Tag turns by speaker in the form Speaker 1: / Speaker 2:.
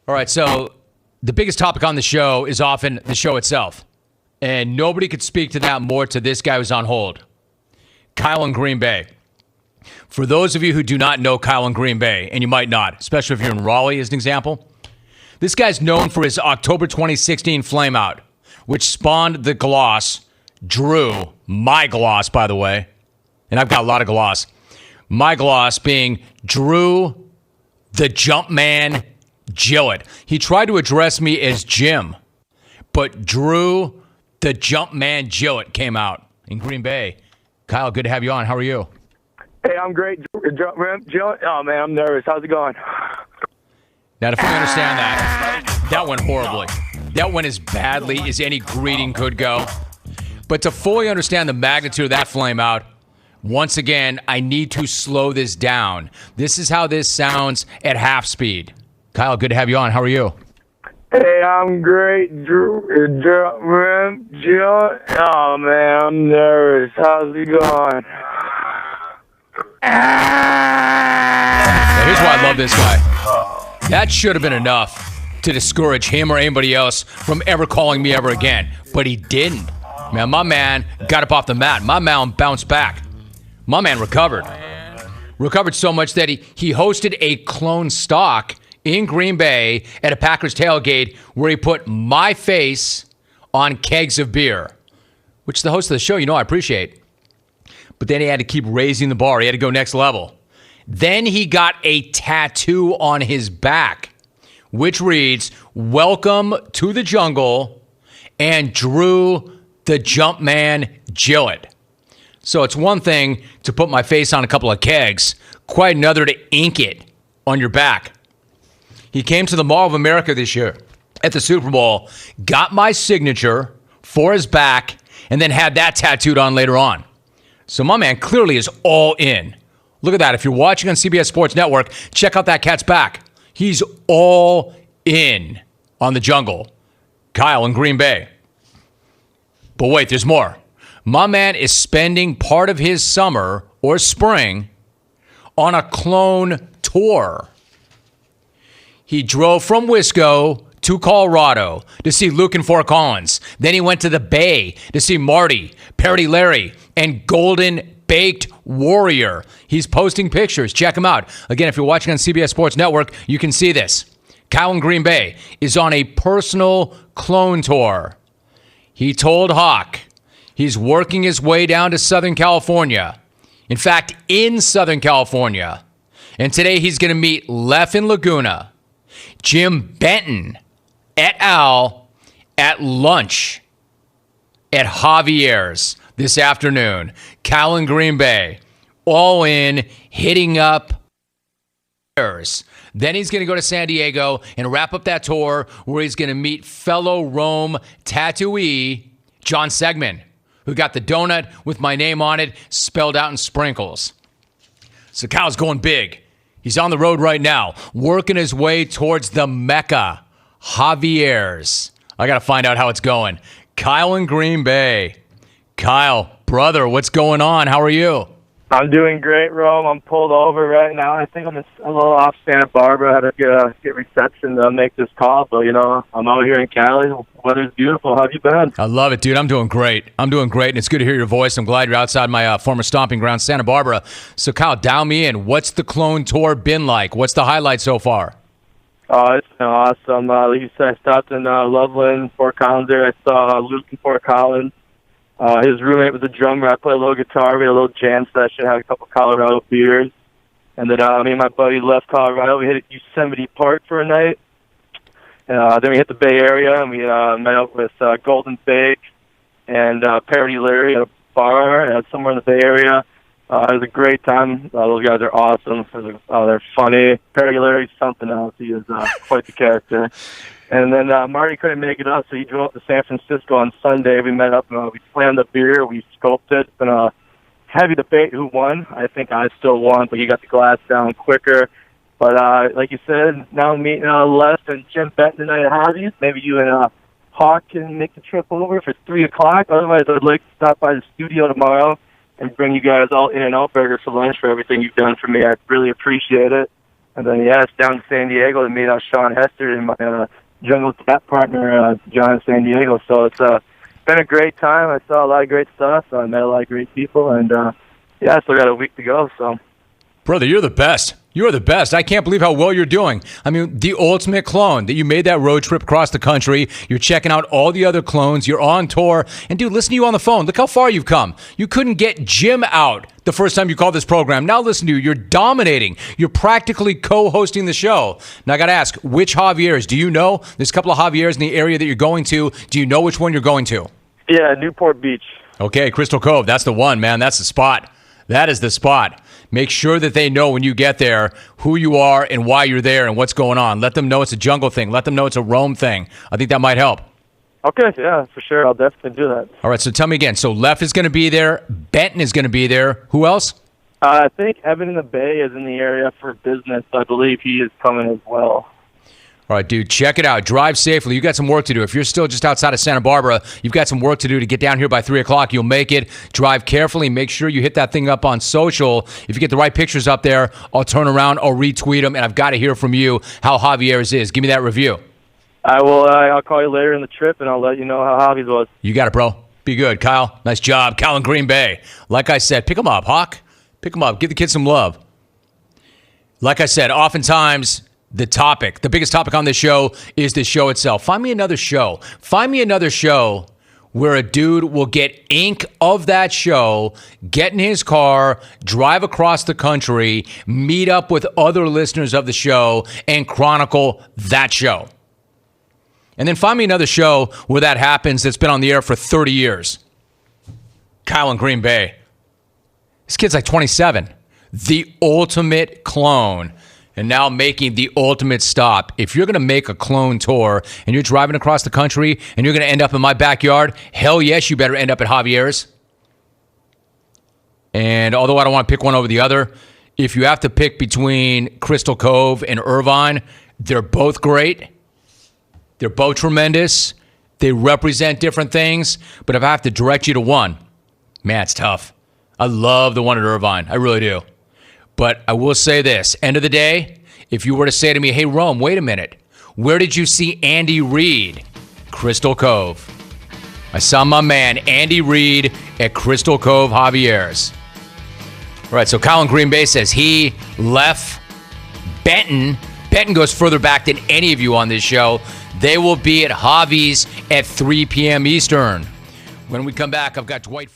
Speaker 1: All right, so the biggest topic on the show is often the show itself. And nobody could speak to that more to this guy who's on hold. Kyle in Green Bay. For those of you who do not know Kyle in Green Bay, and you might not, especially if you're in Raleigh as an example, this guy's known for his October 2016 flameout, which spawned the gloss, Drew, my gloss, by the way, and I've got a lot of gloss. My gloss being Drew the Jumpman Gillett. He tried to address me as Jim, but Drew the Jumpman Gillett came out in Green Bay. Kyle, good to have you on. How are you?
Speaker 2: Hey, I'm great. Gillett. Oh, man, I'm nervous. How's it going?
Speaker 1: Now, to fully understand that went horribly. That went as badly as any greeting could go. But to fully understand the magnitude of that flame out, once again, I need to slow this down. This is how this sounds at half speed. Kyle, good to have you on. How are you?
Speaker 2: Hey, I'm great. Gillett. Oh, man, I'm nervous. How's it going?
Speaker 1: Now, here's why I love this guy. That should have been enough to discourage him or anybody else from ever calling me ever again. But he didn't. Man, my man got up off the mat. My man bounced back. My man recovered. Recovered so much that he hosted a clone stock in Green Bay at a Packers tailgate where he put my face on kegs of beer, which the host of the show, I appreciate. But then he had to keep raising the bar. He had to go next level. Then he got a tattoo on his back, which reads, "Welcome to the jungle," and Drew the Jumpman Gillett. So it's one thing to put my face on a couple of kegs, quite another to ink it on your back. He came to the Mall of America this year at the Super Bowl, got my signature for his back, and then had that tattooed on later on. So my man clearly is all in. Look at that. If you're watching on CBS Sports Network, check out that cat's back. He's all in on the jungle. Kyle in Green Bay. But wait, there's more. My man is spending part of his summer or spring on a clone tour. He drove from Wisco to Colorado to see Luke and Fort Collins. Then he went to the Bay to see Marty, Parody Larry, and Golden Baked Warrior. He's posting pictures. Check him out. Again, if you're watching on CBS Sports Network, you can see this. Kyle in Green Bay is on a personal clone tour. He told Hawk he's working his way down to Southern California. In fact, in Southern California. And today he's going to meet Leff in Laguna, Jim Benton et al. At lunch at Javiers this afternoon. Kyle in Green Bay, all in, hitting up. Then he's going to go to San Diego and wrap up that tour where he's going to meet fellow Rome tattooee John Segman, who got the donut with my name on it spelled out in sprinkles. So Kyle's going big. He's on the road right now, working his way towards the Mecca, Javiers. I got to find out how it's going. Kyle in Green Bay. Kyle, brother, what's going on? How are you?
Speaker 2: I'm doing great, Rome. I'm pulled over right now. I think I'm a little off Santa Barbara. I had to get reception to make this call. So, I'm out here in Cali. The weather's beautiful. How have you been?
Speaker 1: I love it, dude. I'm doing great. And it's good to hear your voice. I'm glad you're outside my former stomping ground, Santa Barbara. So, Kyle, dial me in. What's the clone tour been like? What's the highlight so far?
Speaker 2: Oh, it's been awesome. Like you said, I stopped in Loveland, Fort Collins there. I saw Luke in Fort Collins. His roommate was a drummer. I played a little guitar. We had a little jam session, had a couple Colorado beers. And then me and my buddy left Colorado. We hit Yosemite Park for a night. Then we hit the Bay Area, and we met up with Golden Bake and Parody Larry at a bar somewhere in the Bay Area. It was a great time. Those guys are awesome. They're funny. Parody Larry's something else. He is quite the character. And then Marty couldn't make it up, so he drove up to San Francisco on Sunday. We met up, and we planned the beer. We scoped it. It's been a heavy debate who won. I think I still won, but he got the glass down quicker. But like you said, now I'm meeting Les and Jim Benton tonight at Javiers. Maybe you and Hawk can make the trip over for 3 o'clock. Otherwise, I'd like to stop by the studio tomorrow and bring you guys all In-N-Out Burger for lunch for everything you've done for me. I really appreciate it. And then, it's down in San Diego to meet Sean Hester and my Jungle Tap partner, John in San Diego. So it's been a great time. I saw a lot of great stuff. I met a lot of great people. And, I still got a week to go. So,
Speaker 1: Brother, you're the best. You're the best. I can't believe how well you're doing. I mean, the ultimate clone that you made that road trip across the country. You're checking out all the other clones. You're on tour. And, dude, listen to you on the phone. Look how far you've come. You couldn't get Jim out the first time you called this program. Now listen to you. You're dominating. You're practically co-hosting the show. Now, I got to ask, which Javiers? Do you know? There's a couple of Javiers in the area that you're going to. Do you know which one you're going to?
Speaker 2: Yeah, Newport Beach.
Speaker 1: Okay, Crystal Cove. That's the one, man. That's the spot. That is the spot. Make sure that they know when you get there who you are and why you're there and what's going on. Let them know it's a jungle thing. Let them know it's a Rome thing. I think that might help.
Speaker 2: Okay, yeah, for sure. I'll definitely do that.
Speaker 1: All right, so tell me again. So Leff is going to be there. Benton is going to be there. Who else?
Speaker 2: I think Evan in the Bay is in the area for business. I believe he is coming as well.
Speaker 1: All right, dude, check it out. Drive safely. You got some work to do. If you're still just outside of Santa Barbara, you've got some work to do to get down here by 3 o'clock. You'll make it. Drive carefully. Make sure you hit that thing up on social. If you get the right pictures up there, I'll turn around, I'll retweet them, and I've got to hear from you how Javiers is. Give me that review.
Speaker 2: I will. I'll call you later in the trip, and I'll let you know how Javiers was.
Speaker 1: You got it, bro. Be good. Kyle, nice job. Kyle in Green Bay. Like I said, pick him up, Hawk. Pick him up. Give the kid some love. Like I said, oftentimes the biggest topic on this show is the show itself. Find me another show. Find me another show where a dude will get ink of that show, get in his car, drive across the country, meet up with other listeners of the show, and chronicle that show. And then find me another show where that happens that's been on the air for 30 years. Kyle in Green Bay. This kid's like 27. The ultimate clone. And now making the ultimate stop. If you're going to make a clone tour and you're driving across the country and you're going to end up in my backyard, hell yes, you better end up at Javiers. And although I don't want to pick one over the other, if you have to pick between Crystal Cove and Irvine, they're both great. They're both tremendous. They represent different things. But if I have to direct you to one, man, it's tough. I love the one at Irvine. I really do. But I will say this, end of the day, if you were to say to me, hey, Rome, wait a minute. Where did you see Andy Reid? Crystal Cove. I saw my man, Andy Reid, at Crystal Cove Javiers. All right, so Colin Green Bay says he, Leff, Benton. Benton goes further back than any of you on this show. They will be at Javi's at 3 p.m. Eastern. When we come back, I've got Dwight...